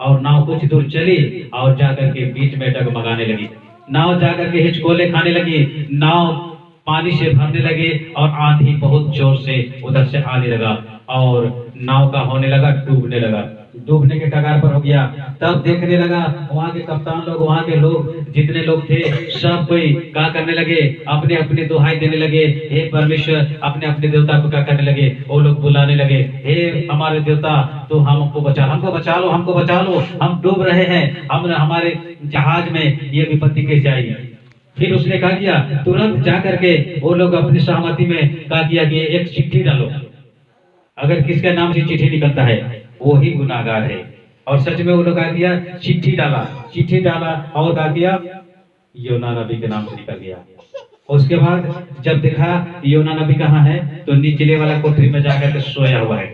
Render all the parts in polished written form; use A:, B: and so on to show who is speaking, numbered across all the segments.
A: और नाव कुछ दूर चली और जाकर के बीच में डगमगाने लगी। नाव जाकर के हिचकोले खाने लगी, नाव पानी से भरने लगी और आंधी बहुत जोर से उधर से आने लगा और नाव का होने लगा डूबने लगा, डूबने के कगार पर हो गया। तब देखने लगा वहाँ के कप्तान लोग, वहाँ के लोग जितने लोग थे सब कोई क्या करने लगे, अपने अपने दुहाई देने लगे, हे परमेश्वर, अपने अपने देवता को क्या करने लगे, वो लोग बुलाने लगे, हे हमारे देवता तो हमको बचा, हमको बचा लो, हमको बचा लो, हम डूब रहे हैं, हम हमारे जहाज में ये विपत्ति कैसे आई। फिर उसने कहा किया, तुरंत जाकर के वो लोग अपनी सहमति में कहा किया कि एक चिट्ठी डालो, अगर किसके नाम से चिट्ठी निकलता है वो ही गुनाहगार है। और सच में वो लोग कहा किया, चिट्ठी डाला, चिट्ठी डाला और कहा किया योना नबी के नाम से निकल गया। उसके बाद जब देखा योना नबी कहाँ है तो निचले वाला कोठरी में जाकर के सोया हुआ है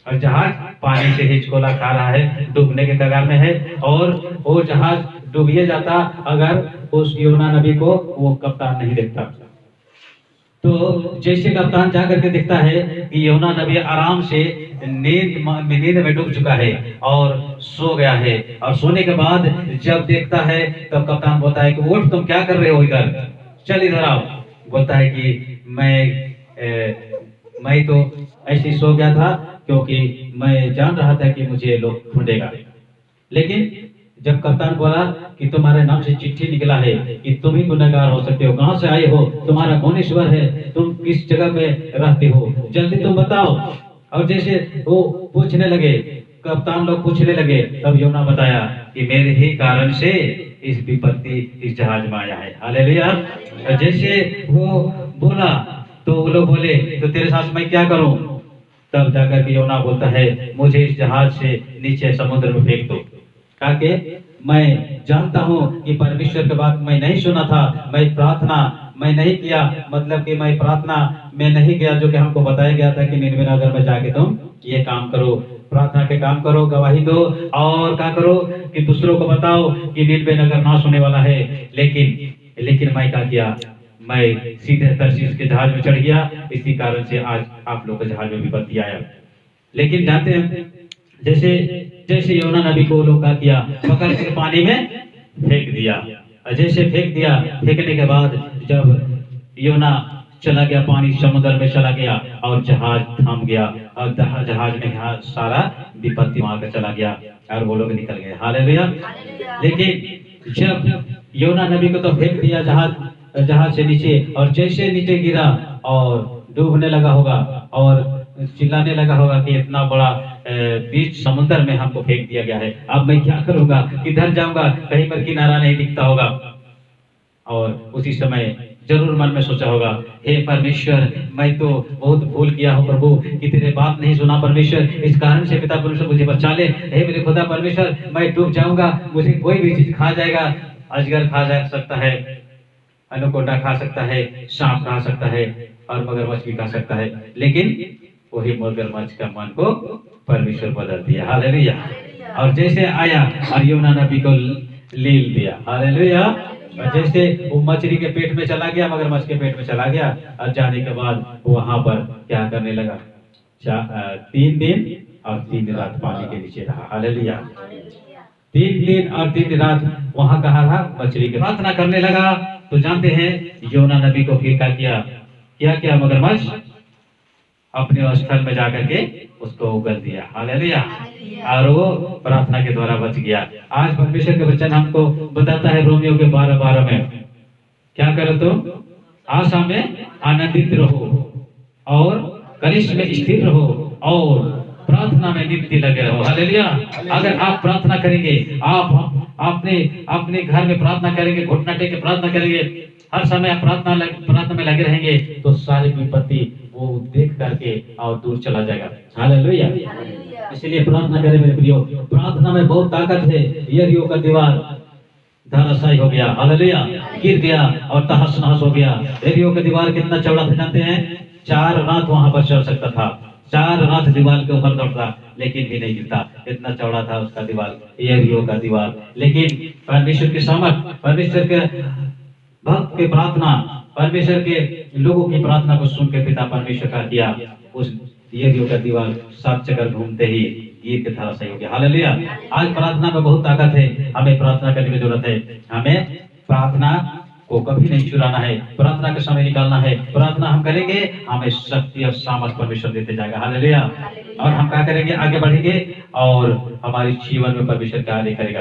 A: और जहाज पानी से हिचकोला खा रहा है, डूबने के कगार में है। और वो जहाज डूबिए जाता अगर उस योना नबी को वो कप्तान नहीं देखता। तो जैसे कप्तान जाकर के देखता है कि योना नबी आराम से नींद में डूब चुका है और सो गया है, और सोने के बाद जब देखता है तब कप्तान बोलता है कि उठ, तुम क्या कर रहे हो इधर, चल इधर आओ। बोलता है कि मैं तो ऐसे सो गया था क्योंकि मैं जान रहा था कि मुझे लोग ढूंढेगा। लेकिन जब कप्तान बोला कि तुम्हारे नाम से चिट्ठी निकला है कि तुम ही गुनहगार हो सकते हो, कहां से आए हो, तुम्हारा कौन ईश्वर है, तुम किस जगह पे रहते हो, जल्दी तुम बताओ। और जैसे वो पूछने लगे, कप्तान लोग पूछने लगे, तब योना बताया कि मेरे ही कारण से इस विपत्ति इस जहाज में आया है। हालेलुया। जैसे वो बोला तो वो लोग बोले तो तेरे साथ मैं क्या करूं। तब जाकर के योना बोलता है, मुझे इस जहाज से नीचे समुद्र में फेंक दो, ताकि मैं जानता हूं कि परमेश्वर की बात मैं नहीं सुना था, मैं प्रार्थना मैं नहीं किया, मतलब कि मैं प्रार्थना में नहीं गया जो कि हमको बताया गया था कि निनवे नगर में जाके तुम ये काम करो, प्रार्थना के काम करो, गवाही दो और क्या करो कि दूसरों को बताओ कि निनवे नगर नाश होने वाला है। लेकिन मैं क्या किया, मैं सीधे तर्शीश के जहाज में चढ़ गया, इसी कारण से आज आप लोग के जहाज में विपत्ति आया। लेकिन जानते हैं जैसे योना नबी को लोग क्या किया, पकड़ के पानी में फेंक दिया। जैसे फेंक दिया, फेंकने के बाद जब योना चला गया, पानी समुद्र में चला गया और जहाज थम गया और जहाज में सारा विपत्ति वहां का चला गया और वो लोग निकल गए। हालेलुया। लेकिन जब योना नबी को तो फेंक दिया जहाज से नीचे, और जैसे नीचे गिरा और डूबने लगा होगा और चिल्लाने लगा होगा कि इतना बड़ा बीच समुद्र में हमको फेंक दिया गया है, अब मैं क्या करूंगा, किधर जाऊंगा, कहीं पर किनारा नहीं दिखता होगा। और उसी समय जरूर मन में सोचा होगा, हे परमेश्वर, मैं तो बहुत भूल किया हूँ प्रभु कि तेरे बात नहीं सुना परमेश्वर, इस कारण से पिता परमेश्वर मुझे बचा ले। हे मेरे खुदा परमेश्वर, मैं डूब जाऊंगा, मुझे कोई भी चीज खा जाएगा, अजगर खा जा सकता है, एनाकोंडा खा सकता है, सांप खा सकता है और मगरमच्छ भी खा सकता है। लेकिन वही मगरमच्छ का मन को परमेश्वर बदल दिया। हालेलुया। और जैसे आया और योना नबी को लील दिया। हालेलुया। और जैसे वो मछली के पेट में चला गया, मगरमच्छ के पेट में चला गया, और जाने के बाद वहां पर क्या करने लगा, 3 दिन और 3 रात पानी के नीचे रहा। हालेलुया। 3 दिन और 3 रात वहां कहा रहा, मछली के प्रार्थना करने लगा। तो जानते हैं योना नबी को फिर क्या किया मगरमच्छ अपने स्थल में जाकर के उसको उगल दिया। हालेलुया। और वो प्रार्थना के द्वारा बच गया। आज परमेश्वर के वचन हमको बताता है रोमियो के 12:12 में, क्या करो तुम, आशा में आनंदित रहो और कनिष्ठ में स्थिर रहो और प्रार्थना में नित्य लगे रहो। हालेलुया। अगर आप प्रार्थना करेंगे, आप अपने घर में प्रार्थना करेंगे, घुटना टेक के प्रार्थना करेंगे, हर समय आप प्रार्थना में लगे रहेंगे, तो सारी विपत्ति वो देख करके और दूर चला जाएगा। हालेलुया। इसलिए प्रार्थना करें मेरे प्रियो, प्रार्थना में बहुत ताकत है। यरीहो का दीवार धराशायी हो गया, हालेलुया, गिर गया और तहस नहस हो गया। यरीहो का दीवार कितना चौड़ा था जानते हैं, 4 रात वहां पर चल सकता था, 4 रात दीवार के ऊपर दौड़ता लेकिन भी नहीं गिरता, इतना चौड़ा था उसका दीवार, यरीहो का दीवार। लेकिन परमेश्वर की समझ, परमेश्वर के भक्त की प्रार्थना, परमेश्वर के लोगों की प्रार्थना को सुन के पिता परमेश्वर का किया, उस यरीहो का दीवार 7 चक्कर घूमते ही गिर के धारा सही हो गया। हालेलुया। आज प्रार्थना में बहुत ताकत है, हमें प्रार्थना करने की जरूरत है। हमें प्रार्थना को कभी नहीं चुराना है, प्रार्थना का समय निकालना है। प्रार्थना हम करेंगे, हमें शक्ति और सामर्थ परमेश्वर देते जाएगा। हालेलुया। और हम क्या करेंगे, आगे बढ़ेंगे और हमारे जीवन में परमेश्वर कार्य करेगा।